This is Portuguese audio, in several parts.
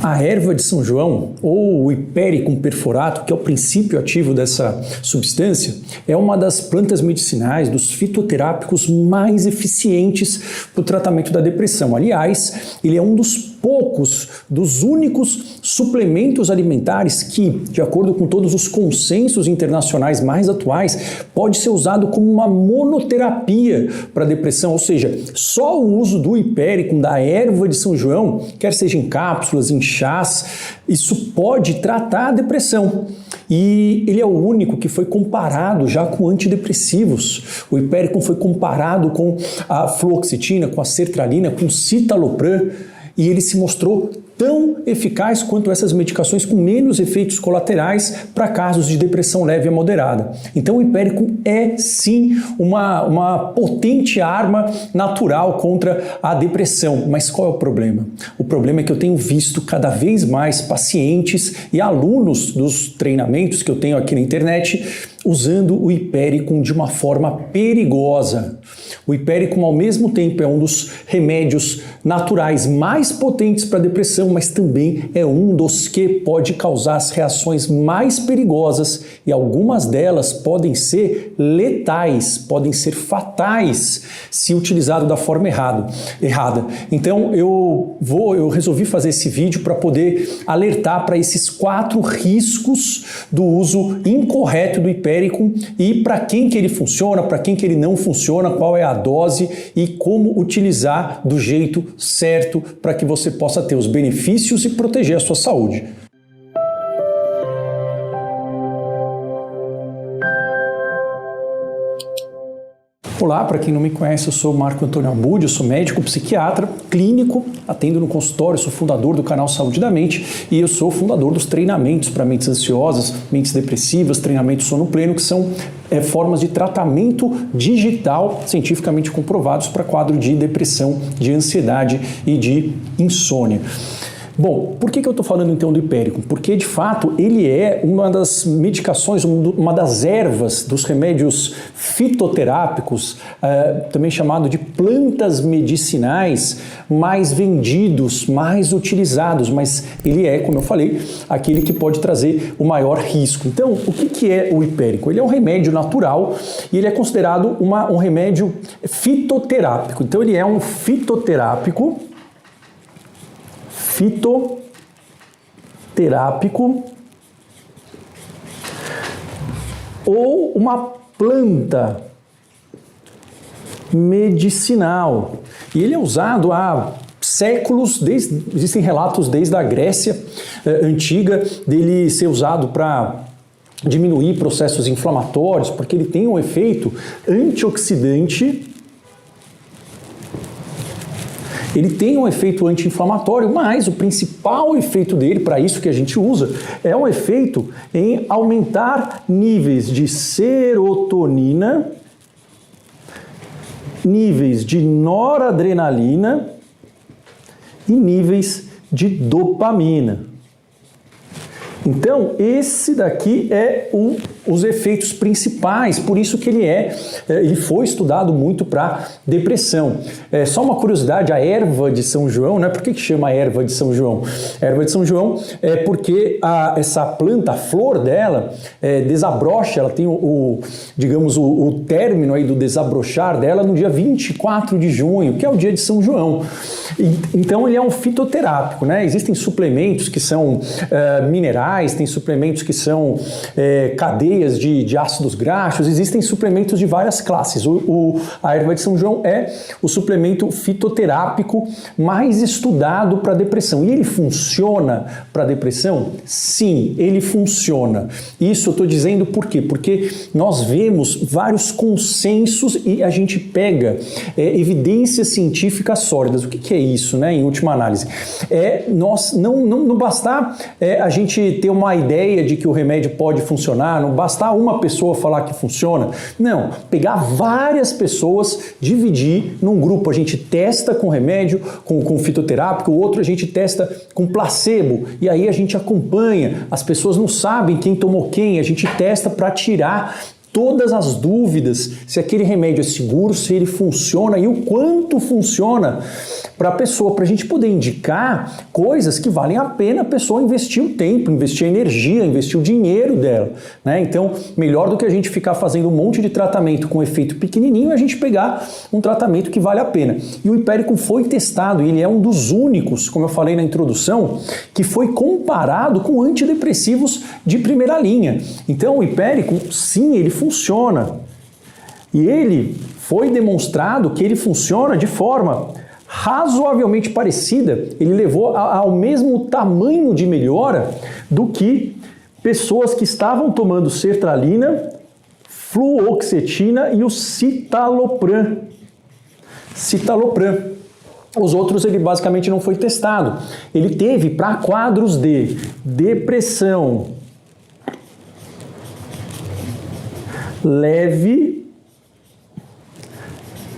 A erva de São João, ou o Hipericum perforato, que é o princípio ativo dessa substância, é uma das plantas medicinais, dos fitoterápicos mais eficientes para o tratamento da depressão. Aliás, ele é um dos poucos, dos únicos suplementos alimentares que, de acordo com todos os consensos internacionais mais atuais, pode ser usado como uma monoterapia para a depressão, ou seja, só o uso do Hipericum, da erva de São João, quer seja em cápsulas, em chás, isso pode tratar a depressão. E ele é o único que foi comparado já com antidepressivos. O Hipericum foi comparado com a fluoxetina, com a sertralina, com o citalopram, e ele se mostrou tão eficaz quanto essas medicações com menos efeitos colaterais para casos de depressão leve a moderada. Então o Hipericum é sim uma potente arma natural contra a depressão. Mas qual é o problema? O problema é que eu tenho visto cada vez mais pacientes e alunos dos treinamentos que eu tenho aqui na internet usando o Hipericum de uma forma perigosa. O Hipericum, ao mesmo tempo, é um dos remédios naturais mais potentes para a depressão, mas também é um dos que pode causar as reações mais perigosas e algumas delas podem ser letais, podem ser fatais se utilizado da forma errada. Então eu resolvi fazer esse vídeo para poder alertar para esses 4 riscos do uso incorreto do Hipericum e para quem que ele funciona, para quem que ele não funciona, qual é a dose e como utilizar do jeito certo para que você possa ter os benefícios e proteger a sua saúde. Olá, para quem não me conhece, eu sou Marco Antônio Abud, eu sou médico psiquiatra, clínico, atendo no consultório, sou fundador do canal Saúde da Mente e eu sou fundador dos treinamentos para mentes ansiosas, mentes depressivas, treinamento sono pleno, que são formas de tratamento digital cientificamente comprovados para quadro de depressão, de ansiedade e de insônia. Bom, por que eu estou falando então do Hipericum? Porque de fato ele é uma das medicações, uma das ervas dos remédios fitoterápicos, também chamado de plantas medicinais, mais vendidos, mais utilizados, mas ele é, como eu falei, aquele que pode trazer o maior risco. Então, o que é o Hipericum? Ele é um remédio natural e ele é considerado um remédio fitoterápico. Então, ele é um fitoterápico ou uma planta medicinal. E ele é usado há séculos, existem relatos desde a Grécia antiga dele ser usado para diminuir processos inflamatórios, porque ele tem um efeito antioxidante. Ele tem um efeito anti-inflamatório, mas o principal efeito dele, para isso que a gente usa, é um efeito em aumentar níveis de serotonina, níveis de noradrenalina e níveis de dopamina. Então, esse daqui é os efeitos principais, por isso que ele foi estudado muito para depressão. Só uma curiosidade, a erva de São João, né? Por que chama erva de São João? A erva de São João é porque essa planta, a flor dela, desabrocha, ela tem digamos, o término aí do desabrochar dela no dia 24 de junho, que é o dia de São João. Então, ele é um fitoterápico, né? Existem suplementos que são minerais, tem suplementos que são cadeias de ácidos graxos, existem suplementos de várias classes. A erva de São João é o suplemento fitoterápico mais estudado para depressão. E ele funciona para depressão? Sim, ele funciona. Isso eu estou dizendo por quê? Porque nós vemos vários consensos e a gente pega evidências científicas sólidas. O que é isso, né, em última análise? Nós não bastar a gente ter uma ideia de que o remédio pode funcionar, não bastar uma pessoa falar que funciona. Não, pegar várias pessoas, dividir num grupo, a gente testa com remédio, com fitoterápico, o outro a gente testa com placebo, e aí a gente acompanha, as pessoas não sabem quem tomou quem, a gente testa para tirar todas as dúvidas se aquele remédio é seguro, se ele funciona e o quanto funciona para a pessoa, para a gente poder indicar coisas que valem a pena a pessoa investir o tempo, investir a energia, investir o dinheiro dela, né? Então, melhor do que a gente ficar fazendo um monte de tratamento com efeito pequenininho, é a gente pegar um tratamento que vale a pena. E o Hypericum foi testado, e ele é um dos únicos, como eu falei na introdução, que foi comparado com antidepressivos de primeira linha. Então, o Hypericum, sim, ele funciona. E ele foi demonstrado que ele funciona de forma razoavelmente parecida, ele levou ao mesmo tamanho de melhora do que pessoas que estavam tomando sertralina, fluoxetina e o citalopram. Os outros ele basicamente não foi testado. Ele teve para quadros de depressão leve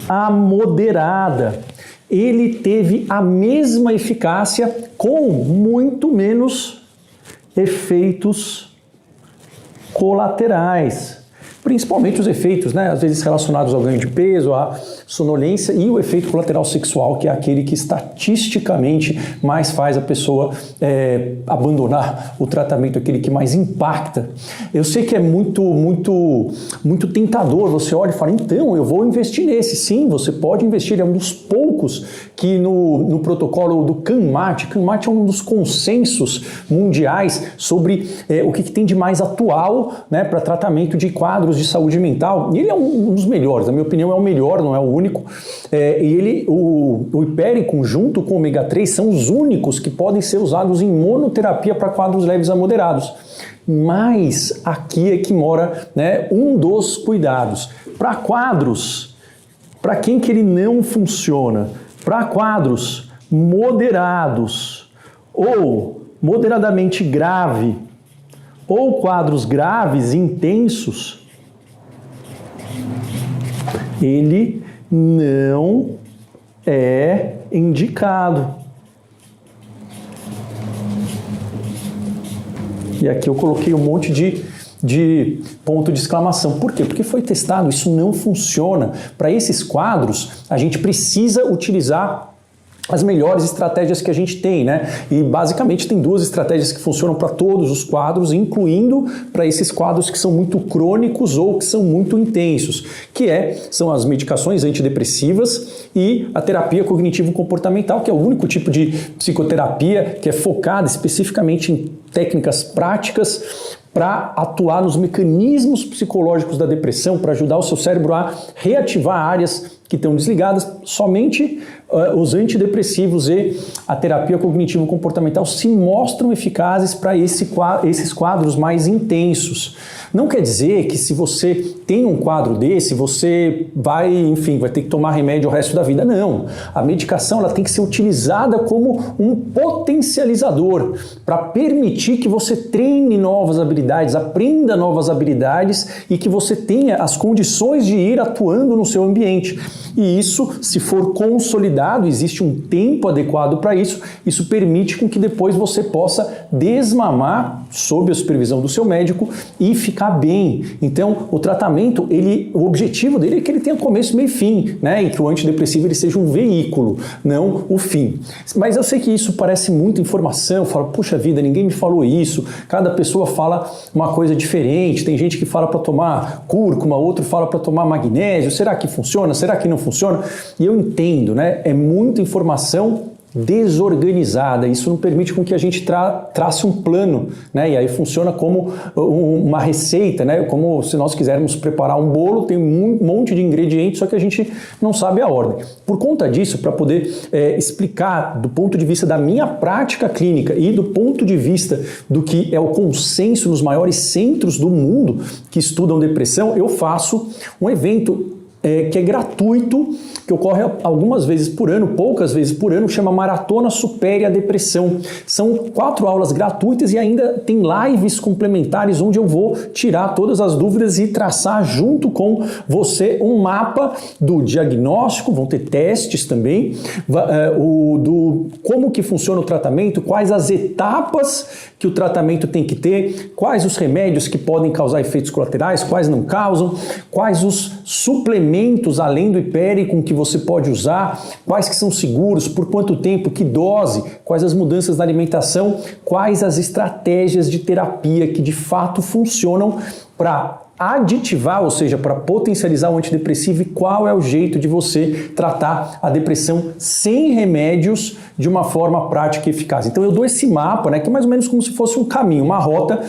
a moderada. Ele teve a mesma eficácia com muito menos efeitos colaterais. Principalmente os efeitos, né, às vezes relacionados ao ganho de peso, à sonolência e o efeito colateral sexual, que é aquele que estatisticamente mais faz a pessoa abandonar o tratamento, aquele que mais impacta. Eu sei que é muito tentador, você olha e fala, então, eu vou investir nesse. Sim, você pode investir, é um dos poucos que no protocolo do CANMAT é um dos consensos mundiais sobre o que tem de mais atual, né, para tratamento de quadros de saúde mental, e ele é um dos melhores, na minha opinião é o melhor, não é o único, e o Hypericum junto com o ômega 3 são os únicos que podem ser usados em monoterapia para quadros leves a moderados. Mas aqui é que mora, né, um dos cuidados. Para quadros, para quem que ele não funciona? Para quadros moderados ou moderadamente grave ou quadros graves e intensos, ele não é indicado. E aqui eu coloquei um monte de ponto de exclamação. Por quê? Porque foi testado, isso não funciona. Para esses quadros, a gente precisa utilizar as melhores estratégias que a gente tem, né? E basicamente tem duas estratégias que funcionam para todos os quadros, incluindo para esses quadros que são muito crônicos ou que são muito intensos, que são as medicações antidepressivas e a terapia cognitivo-comportamental, que é o único tipo de psicoterapia que é focada especificamente em técnicas práticas para atuar nos mecanismos psicológicos da depressão, para ajudar o seu cérebro a reativar áreas que estão desligadas. Somente os antidepressivos e a terapia cognitivo-comportamental se mostram eficazes para esses quadros mais intensos. Não quer dizer que se você tem um quadro desse, você vai ter que tomar remédio o resto da vida. Não. A medicação ela tem que ser utilizada como um potencializador para permitir que você treine novas habilidades, aprenda novas habilidades e que você tenha as condições de ir atuando no seu ambiente. E isso, se for consolidado, existe um tempo adequado para isso, isso permite com que depois você possa desmamar sob a supervisão do seu médico e ficar bem. Então, o tratamento, o objetivo dele é que ele tenha começo, meio e fim, né? E que o antidepressivo ele seja um veículo, não o fim. Mas eu sei que isso parece muita informação, fala, puxa vida, ninguém me falou isso, cada pessoa fala uma coisa diferente, tem gente que fala para tomar cúrcuma, outro fala para tomar magnésio, será que funciona? Será que não funciona? E eu entendo, né? É muita informação desorganizada, isso não permite com que a gente trace um plano, né? E aí funciona como uma receita, né? Como se nós quisermos preparar um bolo, tem um monte de ingredientes, só que a gente não sabe a ordem. Por conta disso, para poder explicar do ponto de vista da minha prática clínica e do ponto de vista do que é o consenso nos maiores centros do mundo que estudam depressão, eu faço um evento que é gratuito, que ocorre algumas vezes por ano, poucas vezes por ano, chama Maratona Supere a Depressão. São 4 aulas gratuitas e ainda tem lives complementares onde eu vou tirar todas as dúvidas e traçar junto com você um mapa do diagnóstico, vão ter testes também, do como que funciona o tratamento, quais as etapas que o tratamento tem que ter, quais os remédios que podem causar efeitos colaterais, quais não causam, quais os suplementos além do Hypericum que você pode usar, quais que são seguros, por quanto tempo, que dose, quais as mudanças na alimentação, quais as estratégias de terapia que de fato funcionam para aditivar, ou seja, para potencializar o antidepressivo e qual é o jeito de você tratar a depressão sem remédios de uma forma prática e eficaz. Então eu dou esse mapa, né, que é mais ou menos como se fosse um caminho, uma rota,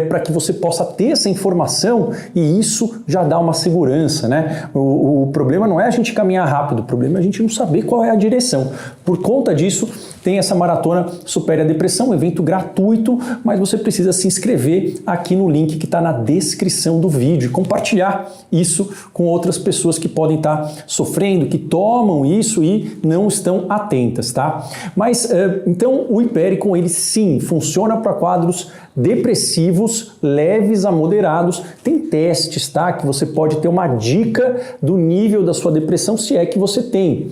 para que você possa ter essa informação e isso já dá uma segurança, né? O problema não é a gente caminhar rápido, o problema é a gente não saber qual é a direção. Por conta disso, tem essa Maratona Supere a Depressão, um evento gratuito, mas você precisa se inscrever aqui no link que está na descrição do vídeo e compartilhar isso com outras pessoas que podem estar sofrendo, que tomam isso e não estão atentas, tá? Mas, então, o Hypericum, ele sim, funciona para quadros depressivos, leves a moderados. Tem testes, tá? Que você pode ter uma dica do nível da sua depressão, se é que você tem.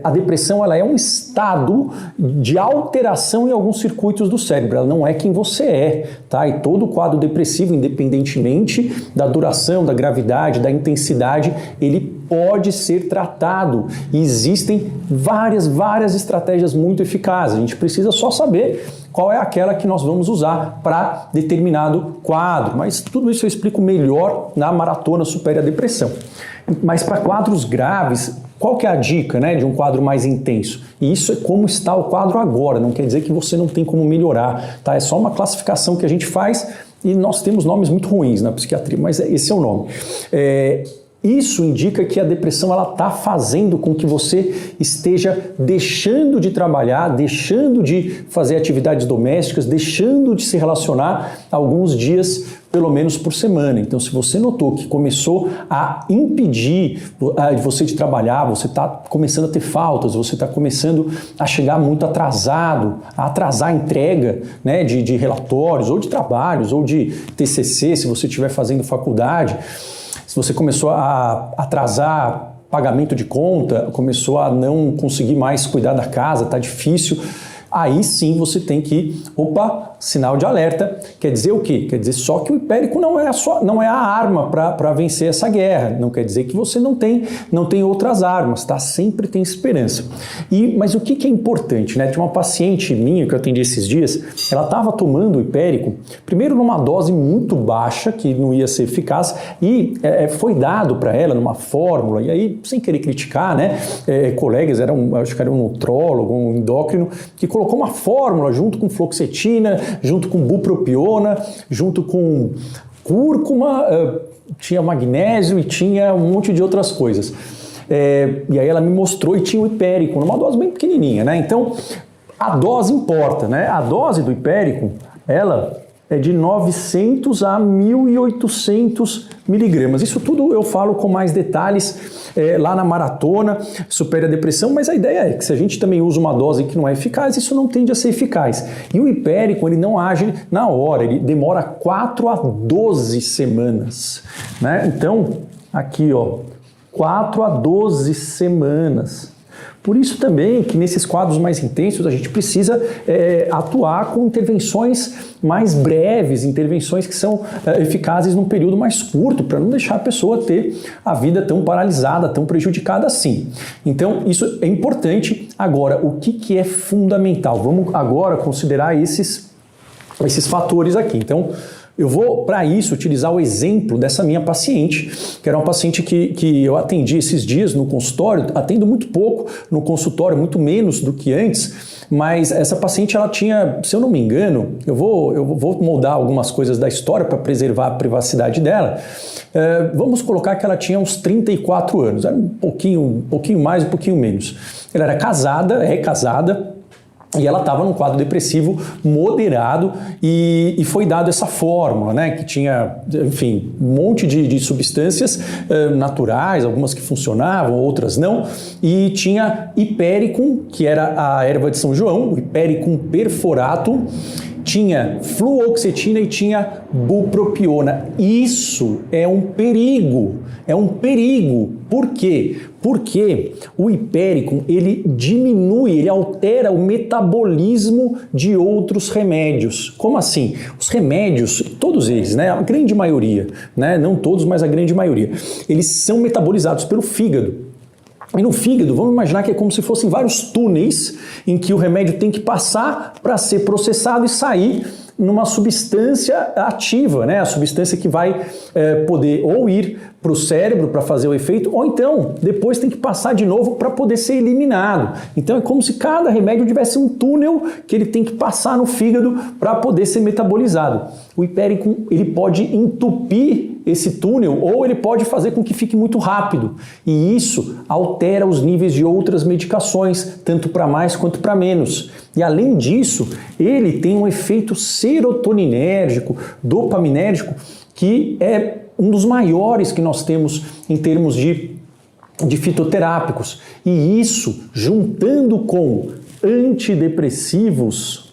A depressão, ela é um estado de alteração em alguns circuitos do cérebro, ela não é quem você é, tá? E todo quadro depressivo, independentemente da duração, da gravidade, da intensidade, ele pode ser tratado. E existem várias estratégias muito eficazes. A gente precisa só saber qual é aquela que nós vamos usar para determinado quadro. Mas tudo isso eu explico melhor na Maratona Supere a Depressão. Mas para quadros graves, qual que é a dica, né, de um quadro mais intenso? E isso é como está o quadro agora, não quer dizer que você não tem como melhorar, tá? É só uma classificação que a gente faz e nós temos nomes muito ruins na psiquiatria, mas esse é o nome. Isso indica que a depressão está fazendo com que você esteja deixando de trabalhar, deixando de fazer atividades domésticas, deixando de se relacionar alguns dias, pelo menos por semana. Então, se você notou que começou a impedir você de trabalhar, você está começando a ter faltas, você está começando a chegar muito atrasado, a atrasar a entrega, né, de relatórios, ou de trabalhos, ou de TCC, se você estiver fazendo faculdade, se você começou a atrasar pagamento de conta, começou a não conseguir mais cuidar da casa, está difícil, aí sim você tem que, sinal de alerta, quer dizer o quê? Quer dizer só que o Hypericum não é a arma para vencer essa guerra, não quer dizer que você não tem outras armas, tá? Sempre tem esperança. Mas o que é importante, né? Tinha uma paciente minha que eu atendi esses dias, ela estava tomando o Hypericum, primeiro numa dose muito baixa, que não ia ser eficaz, e foi dado para ela numa fórmula, e aí, sem querer criticar, né? Colegas, acho que era um nutrólogo, um endócrino, que colocou uma fórmula junto com fluoxetina, junto com bupropiona, junto com cúrcuma, tinha magnésio e tinha um monte de outras coisas. E aí ela me mostrou e tinha o Hypericum, numa dose bem pequenininha, né? Então, a dose importa, né? A dose do Hypericum, ela é de 900 a 1.800 miligramas. Isso tudo eu falo com mais detalhes lá na Maratona Supere a Depressão, mas a ideia é que se a gente também usa uma dose que não é eficaz, isso não tende a ser eficaz. E o Hypericum, ele não age na hora, ele demora 4 a 12 semanas, né? Então, aqui, 4 a 12 semanas. Por isso também que nesses quadros mais intensos a gente precisa atuar com intervenções mais breves, intervenções que são eficazes num período mais curto, para não deixar a pessoa ter a vida tão paralisada, tão prejudicada assim. Então isso é importante. Agora, o que é fundamental? Vamos agora considerar esses fatores aqui. Então, eu vou, para isso, utilizar o exemplo dessa minha paciente, que era uma paciente que eu atendi esses dias no consultório, atendo muito pouco no consultório, muito menos do que antes, mas essa paciente, ela tinha, se eu não me engano, eu vou moldar algumas coisas da história para preservar a privacidade dela, vamos colocar que ela tinha uns 34 anos, era um pouquinho mais, um pouquinho menos. Ela era casada, E ela estava num quadro depressivo moderado e foi dado essa fórmula, né, que tinha, enfim, um monte de substâncias naturais, algumas que funcionavam, outras não, e tinha Hipericum, que era a erva de São João, o Hipericum perforatum, tinha fluoxetina e tinha bupropiona. Isso é um perigo, é um perigo. Por quê? Porque o Hipericum, ele diminui, ele altera o metabolismo de outros remédios. Como assim? Os remédios, todos eles, né, a grande maioria, né, não todos, mas a grande maioria, eles são metabolizados pelo fígado. E no fígado, vamos imaginar que é como se fossem vários túneis em que o remédio tem que passar para ser processado e sair numa substância ativa, né? A substância que vai poder ou ir para o cérebro para fazer o efeito, ou então depois tem que passar de novo para poder ser eliminado. Então é como se cada remédio tivesse um túnel que ele tem que passar no fígado para poder ser metabolizado. O Hipericum, ele pode entupir esse túnel ou ele pode fazer com que fique muito rápido. E isso altera os níveis de outras medicações, tanto para mais quanto para menos. E além disso, ele tem um efeito serotoninérgico, dopaminérgico, que é um dos maiores que nós temos em termos de fitoterápicos. E isso, juntando com antidepressivos,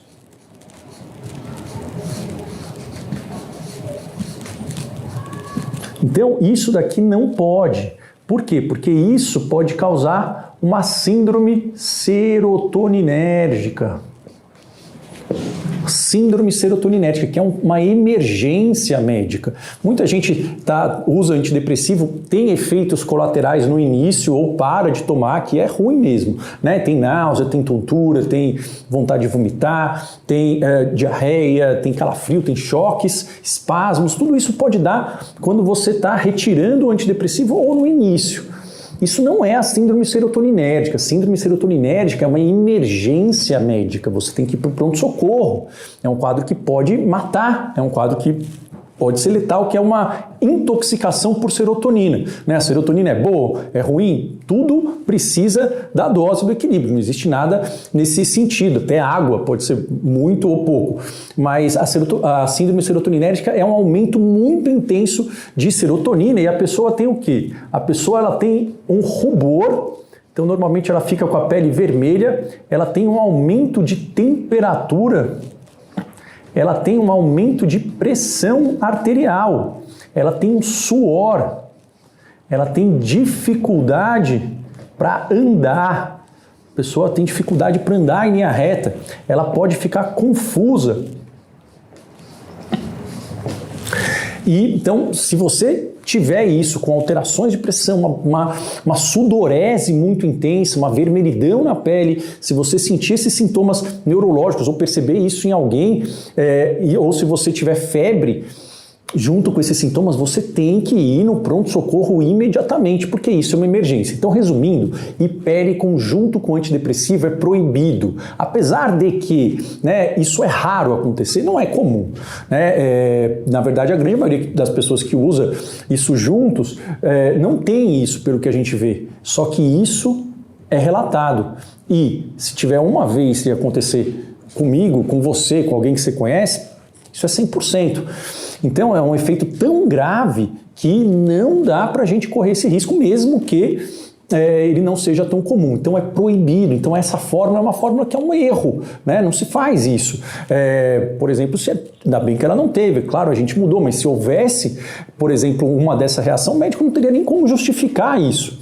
então isso daqui não pode. Por quê? Porque isso pode causar uma síndrome serotoninérgica. Síndrome serotoninérgica, que é uma emergência médica. Muita gente usa antidepressivo, tem efeitos colaterais no início ou para de tomar, que é ruim mesmo, né? Tem náusea, tem tontura, tem vontade de vomitar, tem diarreia, tem calafrio, tem choques, espasmos, tudo isso pode dar quando você está retirando o antidepressivo ou no início. Isso não é a síndrome serotoninérgica. A síndrome serotoninérgica é uma emergência médica. Você tem que ir para o pronto-socorro. É um quadro que pode matar, é um quadro que pode ser letal, que é uma intoxicação por serotonina. Né? A serotonina é boa, é ruim? Tudo precisa da dose do equilíbrio. Não existe nada nesse sentido. Até água pode ser muito ou pouco. Mas a síndrome serotoninérgica é um aumento muito intenso de serotonina e a pessoa tem o quê? A pessoa ela tem um rubor. Então, normalmente ela fica com a pele vermelha, ela tem um aumento de temperatura, ela tem um aumento de pressão arterial, ela tem um suor, ela tem dificuldade para andar, a pessoa tem dificuldade para andar em linha reta, ela pode ficar confusa. E então, se você tiver isso com alterações de pressão, uma sudorese muito intensa, uma vermelhidão na pele, se você sentir esses sintomas neurológicos ou perceber isso em alguém, ou se você tiver febre, junto com esses sintomas, você tem que ir no pronto-socorro imediatamente, porque isso é uma emergência. Então, resumindo, Hipericum junto com antidepressivo é proibido. Apesar de que, né, isso é raro acontecer, não é comum. Né? Na verdade, a grande maioria das pessoas que usa isso juntos não tem isso, pelo que a gente vê. Só que isso é relatado. E se tiver uma vez que acontecer comigo, com você, com alguém que você conhece, isso é 100%. Então é um efeito tão grave que não dá para a gente correr esse risco, mesmo que ele não seja tão comum. Então é proibido. Então essa fórmula é uma fórmula que é um erro, né? Não se faz isso. Por exemplo, ainda bem que ela não teve, claro, a gente mudou, mas se houvesse, por exemplo, uma dessa reação, o médico não teria nem como justificar isso.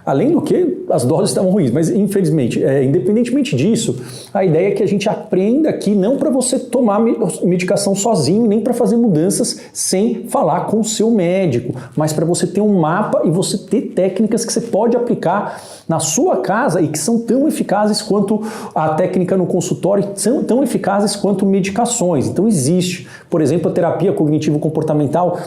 Além do que, as doses estavam ruins, mas infelizmente, independentemente disso, a ideia é que a gente aprenda aqui não para você tomar medicação sozinho, nem para fazer mudanças sem falar com o seu médico, mas para você ter um mapa e você ter técnicas que você pode aplicar na sua casa e que são tão eficazes quanto a técnica no consultório, são tão eficazes quanto medicações. Então existe, por exemplo, a terapia cognitivo-comportamental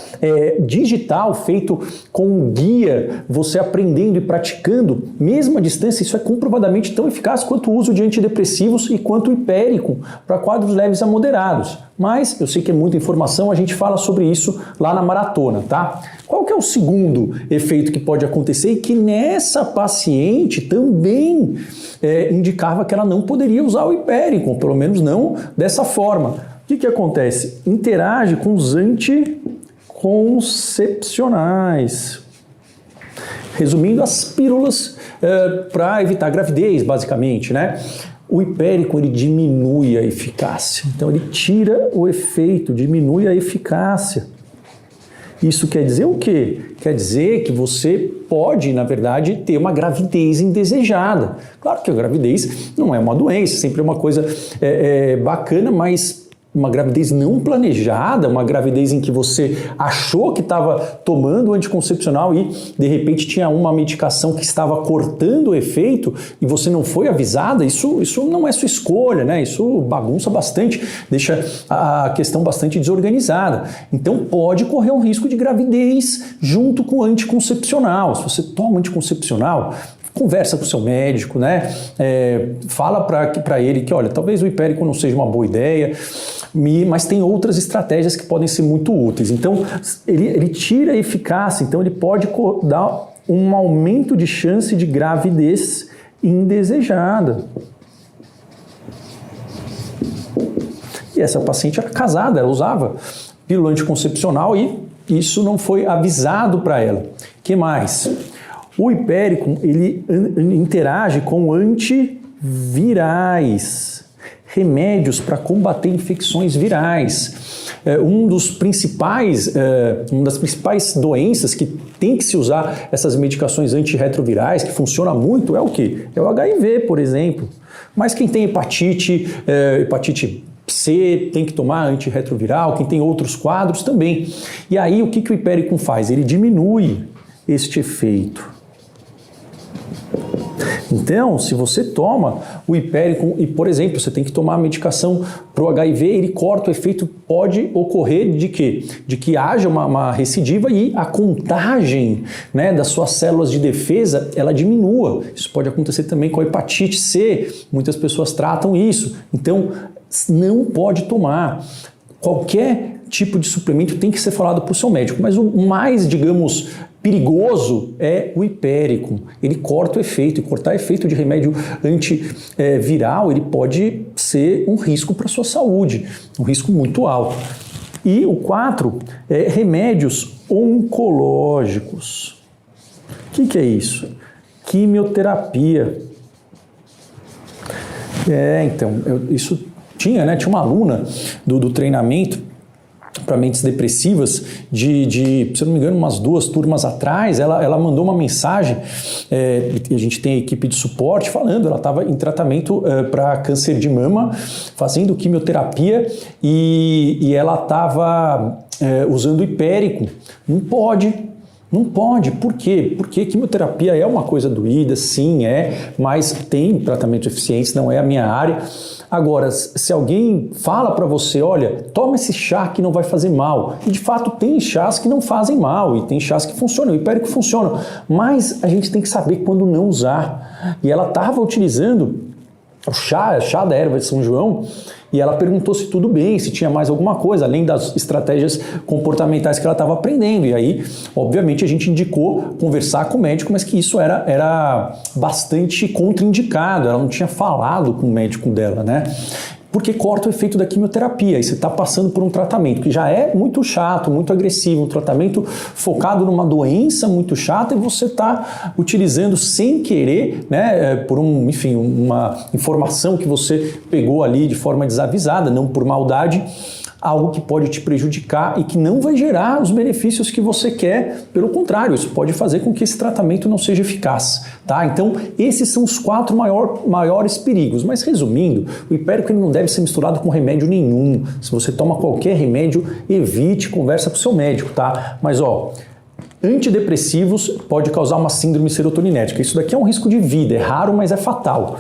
digital, feito com um guia, você aprendendo e praticando mesma distância, isso é comprovadamente tão eficaz quanto o uso de antidepressivos e quanto o hipéricum para quadros leves a moderados. Mas eu sei que é muita informação, a gente fala sobre isso lá na maratona, tá? Qual que é o segundo efeito que pode acontecer e que nessa paciente também indicava que ela não poderia usar o hipéricum, pelo menos não dessa forma. O que acontece? Interage com os anticoncepcionais. Resumindo, as pílulas para evitar gravidez, basicamente, né? O hipéricum, ele diminui a eficácia. Então, ele tira o efeito, diminui a eficácia. Isso quer dizer o quê? Quer dizer que você pode, na verdade, ter uma gravidez indesejada. Claro que a gravidez não é uma doença, sempre é uma coisa bacana, mas uma gravidez não planejada, uma gravidez em que você achou que estava tomando o anticoncepcional e, de repente, tinha uma medicação que estava cortando o efeito e você não foi avisada, isso não é sua escolha, né? Isso bagunça bastante, deixa a questão bastante desorganizada. Então, pode correr um risco de gravidez junto com o anticoncepcional. Se você toma anticoncepcional, conversa com o seu médico, né? Fala para ele que, olha, talvez o hipéricum não seja uma boa ideia, mas tem outras estratégias que podem ser muito úteis. Então, ele tira a eficácia, então ele pode dar um aumento de chance de gravidez indesejada. E essa paciente era casada, ela usava pílula anticoncepcional e isso não foi avisado para ela. O que mais? O hipéricum, ele interage com antivirais, remédios para combater infecções virais. Uma das principais doenças que tem que se usar essas medicações antirretrovirais, que funciona muito, é o quê? É o HIV, por exemplo. Mas quem tem hepatite C tem que tomar antirretroviral, quem tem outros quadros também. E aí o que o hipéricum faz? Ele diminui este efeito. Então, se você toma o hipéricum e, por exemplo, você tem que tomar a medicação para o HIV, ele corta o efeito, pode ocorrer de quê? De que haja uma recidiva e a contagem, né, das suas células de defesa, ela diminua. Isso pode acontecer também com a hepatite C, muitas pessoas tratam isso. Então, não pode tomar. Qualquer tipo de suplemento tem que ser falado para o seu médico, mas o mais, digamos, perigoso é o hipéricum. Ele corta o efeito, e cortar efeito de remédio antiviral, ele pode ser um risco para a sua saúde, um risco muito alto. E o 4 é remédios oncológicos. O que é isso? Quimioterapia. Então, isso tinha uma aluna do treinamento para mentes depressivas, se eu não me engano, umas 2 turmas atrás, ela mandou uma mensagem, e a gente tem a equipe de suporte falando, ela estava em tratamento para câncer de mama, fazendo quimioterapia, e ela estava usando hipéricum. Não pode. Por quê? Porque quimioterapia é uma coisa doída, sim, mas tem tratamentos eficientes, não é a minha área. Agora, se alguém fala para você, olha, toma esse chá que não vai fazer mal, e de fato tem chás que não fazem mal, e tem chás que funcionam, o hipéricum funciona, mas a gente tem que saber quando não usar. E ela estava utilizando o chá da erva de São João, e ela perguntou se tudo bem, se tinha mais alguma coisa, além das estratégias comportamentais que ela estava aprendendo. E aí, obviamente, a gente indicou conversar com o médico, mas que isso era bastante contraindicado, ela não tinha falado com o médico dela, né? Porque corta o efeito da quimioterapia e você está passando por um tratamento que já é muito chato, muito agressivo, um tratamento focado numa doença muito chata e você está utilizando sem querer, né, por uma informação que você pegou ali de forma desavisada, não por maldade, algo que pode te prejudicar e que não vai gerar os benefícios que você quer. Pelo contrário, isso pode fazer com que esse tratamento não seja eficaz, tá? Então, esses são os 4 maiores perigos. Mas, resumindo, o hipéricum não deve ser misturado com remédio nenhum. Se você toma qualquer remédio, evite, conversa com o seu médico, tá? Mas, antidepressivos pode causar uma síndrome serotoninética. Isso daqui é um risco de vida, é raro, mas é fatal.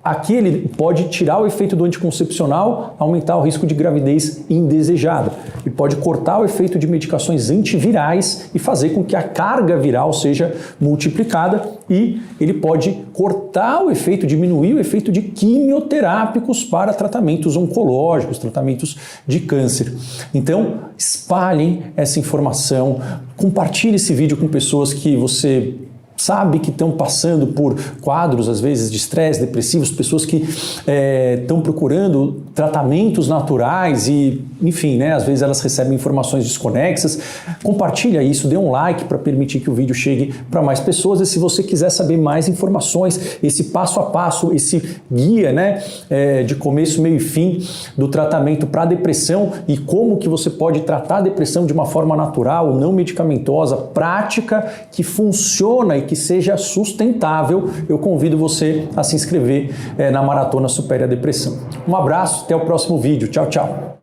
Aqui ele pode tirar o efeito do anticoncepcional, aumentar o risco de gravidez indesejada. Ele pode cortar o efeito de medicações antivirais e fazer com que a carga viral seja multiplicada, e ele pode cortar o efeito, diminuir o efeito de quimioterápicos para tratamentos oncológicos, tratamentos de câncer. Então, espalhem essa informação, compartilhe esse vídeo com pessoas que você sabe que estão passando por quadros, às vezes, de estresse, depressivos, pessoas que estão procurando tratamentos naturais e, enfim, né, às vezes elas recebem informações desconexas. Compartilha isso, dê um like para permitir que o vídeo chegue para mais pessoas. E se você quiser saber mais informações, esse passo a passo, esse guia, né, de começo, meio e fim do tratamento para depressão e como que você pode tratar a depressão de uma forma natural, não medicamentosa, prática, que funciona e que seja sustentável, eu convido você a se inscrever na Maratona Supere a Depressão. Um abraço, até o próximo vídeo. Tchau, tchau.